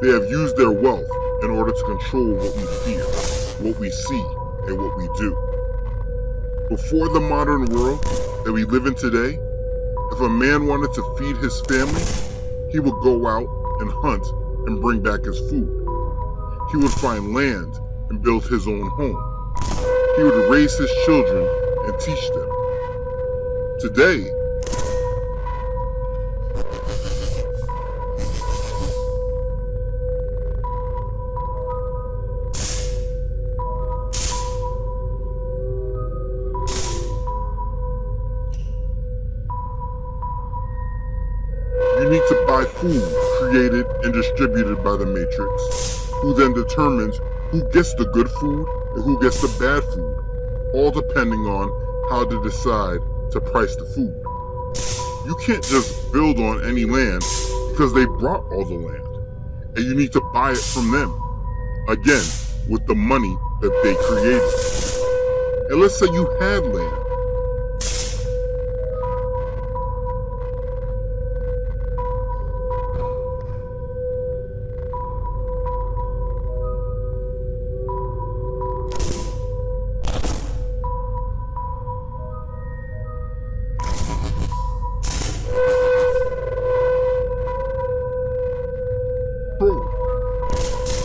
They have used their wealth in order to control what we fear, what we see, and what we do. Before the modern world that we live in today, if a man wanted to feed his family, he would go out and hunt and bring back his food. He would find land and build his own home. He would raise his children and teach them. Today, you need to buy food created and distributed by the Matrix, who then determines who gets the good food and who gets the bad food, all depending on how to decide to price the food. You can't just build on any land because they brought all the land, and you need to buy it from them, again, with the money that they created. And let's say you had land.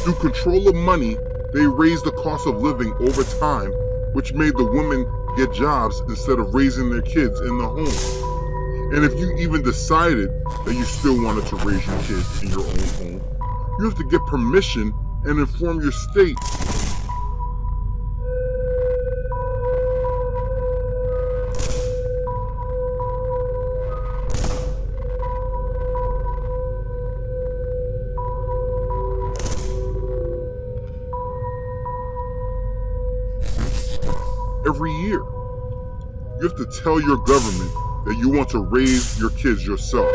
Through control of money, they raised the cost of living over time, which made the women get jobs instead of raising their kids in the home. And if you even decided that you still wanted to raise your kids in your own home, you have to get permission and inform your state. Every year, you have to tell your government that you want to raise your kids yourself.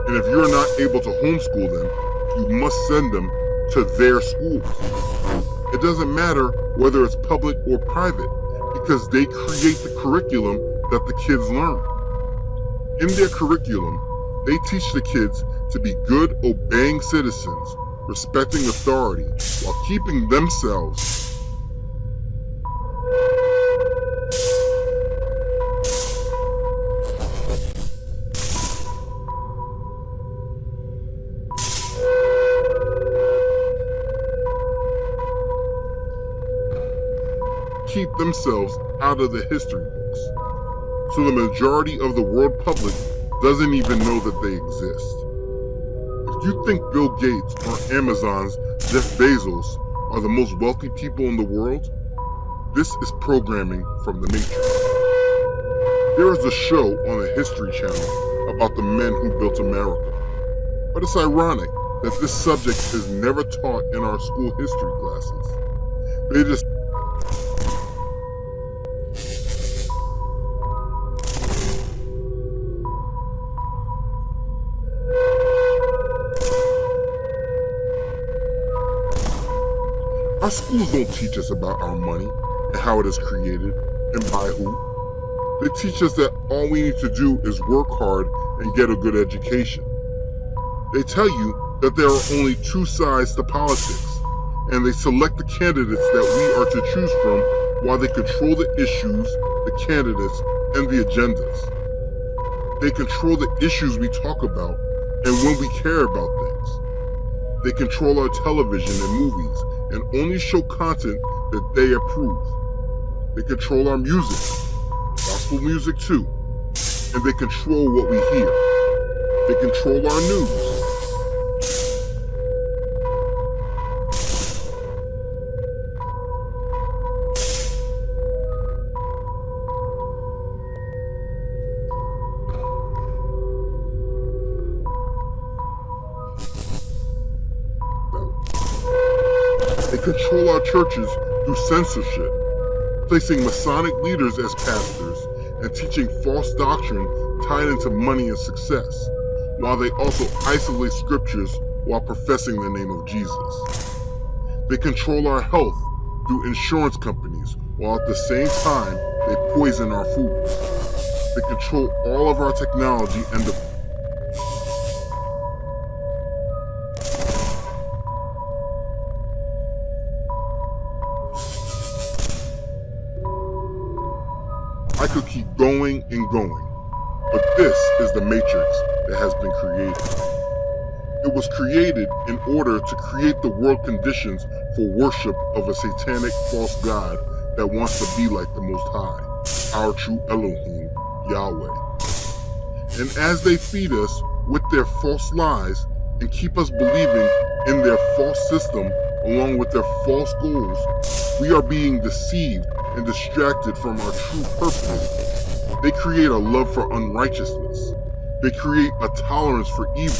And if you're not able to homeschool them, you must send them to their schools. It doesn't matter whether it's public or private, because they create the curriculum that the kids learn. In their curriculum, they teach the kids to be good, obeying citizens, respecting authority, while keeping themselves out of the history books. So the majority of the world public doesn't even know that they exist. If you think Bill Gates or Amazon's Jeff Bezos are the most wealthy people in the world, this is programming from the Matrix. There is a show on the History Channel about the men who built America. But it's ironic that this subject is never taught in our school history classes. They just Our schools don't teach us about our money and how it is created and by who. They teach us that all we need to do is work hard and get a good education. They tell you that there are only two sides to politics, and they select the candidates that we are to choose from while they control the issues, the candidates, and the agendas. They control the issues we talk about and when we care about things. They control our television and movies and only show content that they approve. They control our music, gospel music too, and they control what we hear. They control our news. They control our churches through censorship, placing Masonic leaders as pastors and teaching false doctrine tied into money and success, while they also isolate scriptures while professing the name of Jesus. They control our health through insurance companies, while at the same time they poison our food. They control all of our technology and and going. But this is the matrix that has been created. It was created in order to create the world conditions for worship of a satanic false god that wants to be like the Most High, our true Elohim, Yahweh. And as they feed us with their false lies and keep us believing in their false system along with their false goals, we are being deceived and distracted from our true purpose. They create a love for unrighteousness. They create a tolerance for evil.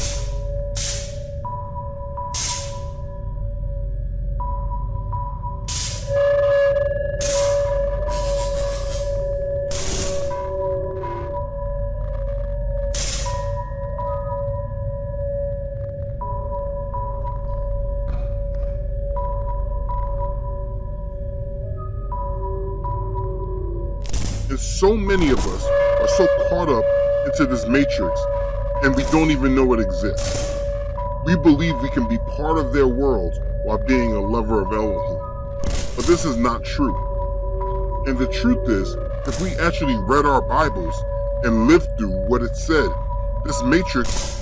And so many of us are so caught up into this matrix and we don't even know it exists. We believe we can be part of their world while being a lover of Elohim. But this is not true. And the truth is, if we actually read our Bibles and lived through what it said, this matrix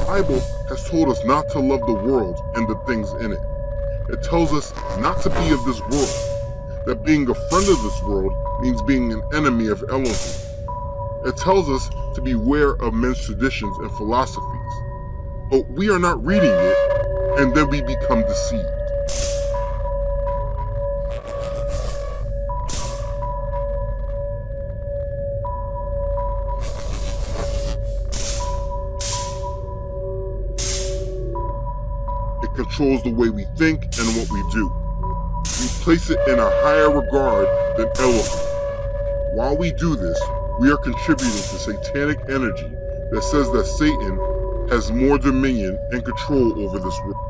Bible has told us not to love the world and the things in it. It tells us not to be of this world, that being a friend of this world means being an enemy of Elohim. It tells us to beware of men's traditions and philosophies. But we are not reading it, and then we become deceived. It controls the way we think and what we do. We place it in a higher regard than Elohim. While we do this, we are contributing to satanic energy that says that Satan has more dominion and control over this world.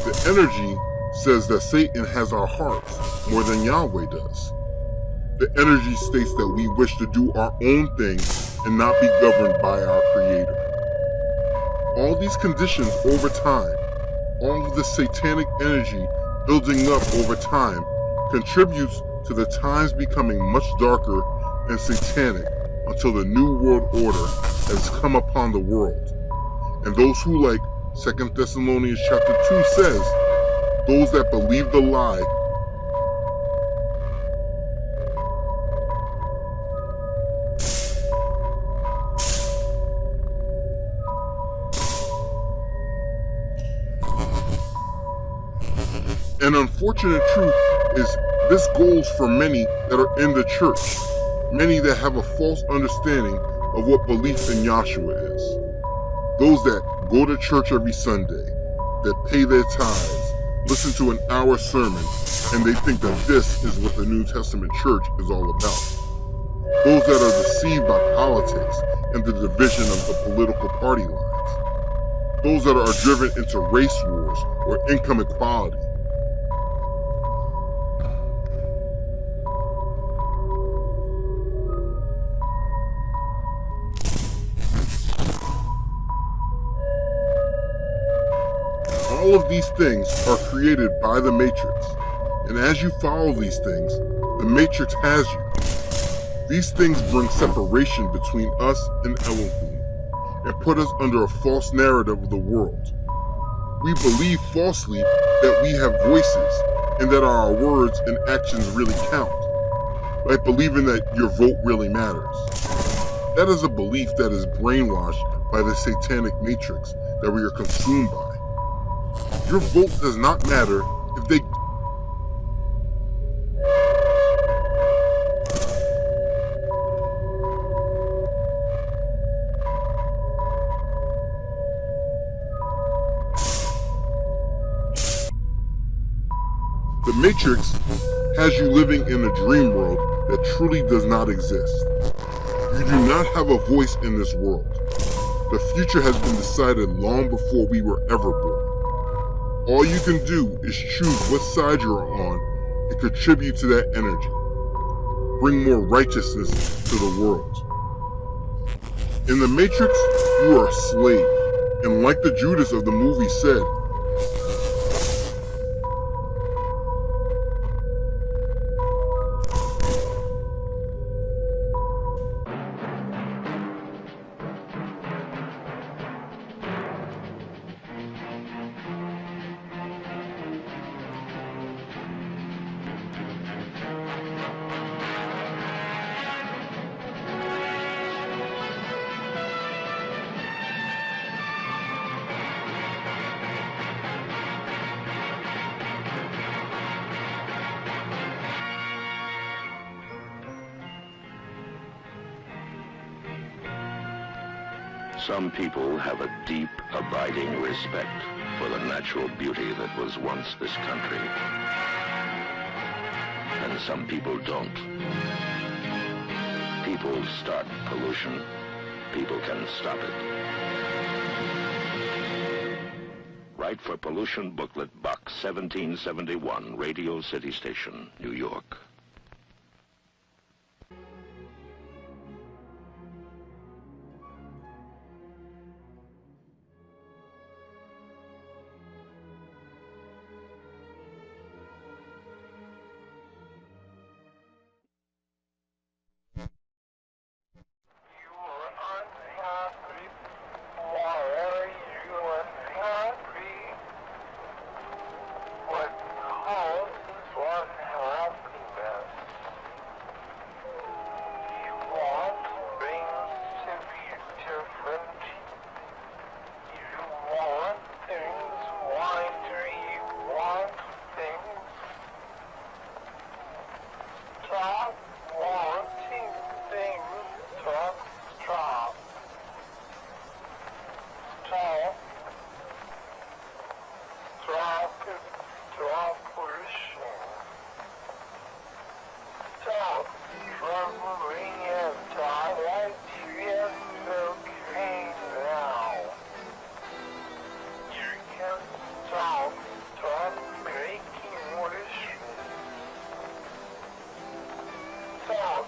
The energy says that Satan has our hearts more than Yahweh does. The energy states that we wish to do our own thing and not be governed by our Creator. All these conditions over time, all of the satanic energy building up over time, contributes to the times becoming much darker and satanic until the New World Order has come upon the world. And those who, like 2 Thessalonians chapter 2 says, those that believe the lie An unfortunate truth is this goes for many that are in the church, many that have a false understanding of what belief in Yahshua is. Those that go to church every Sunday, that pay their tithes, listen to an hour sermon, and they think that this is what the New Testament church is all about. Those that are deceived by politics and the division of the political party lines. Those that are driven into race wars or income equality. All of these things are created by the Matrix, and as you follow these things, the Matrix has you. These things bring separation between us and Elohim, and put us under a false narrative of the world. We believe falsely that we have voices, and that our words and actions really count, like believing that your vote really matters. That is a belief that is brainwashed by the satanic matrix that we are consumed by. Your vote does not matter if they The Matrix has you living in a dream world that truly does not exist. You do not have a voice in this world. The future has been decided long before we were ever born. All you can do is choose what side you're on and contribute to that energy. Bring more righteousness to the world. In the Matrix, you are a slave, and like the Judas of the movie said, Some people have a deep, abiding respect for the natural beauty that was once this country. And some people don't. People start pollution. People can stop it. Write for Pollution Booklet, Box 1771, Radio City Station, New York. Stop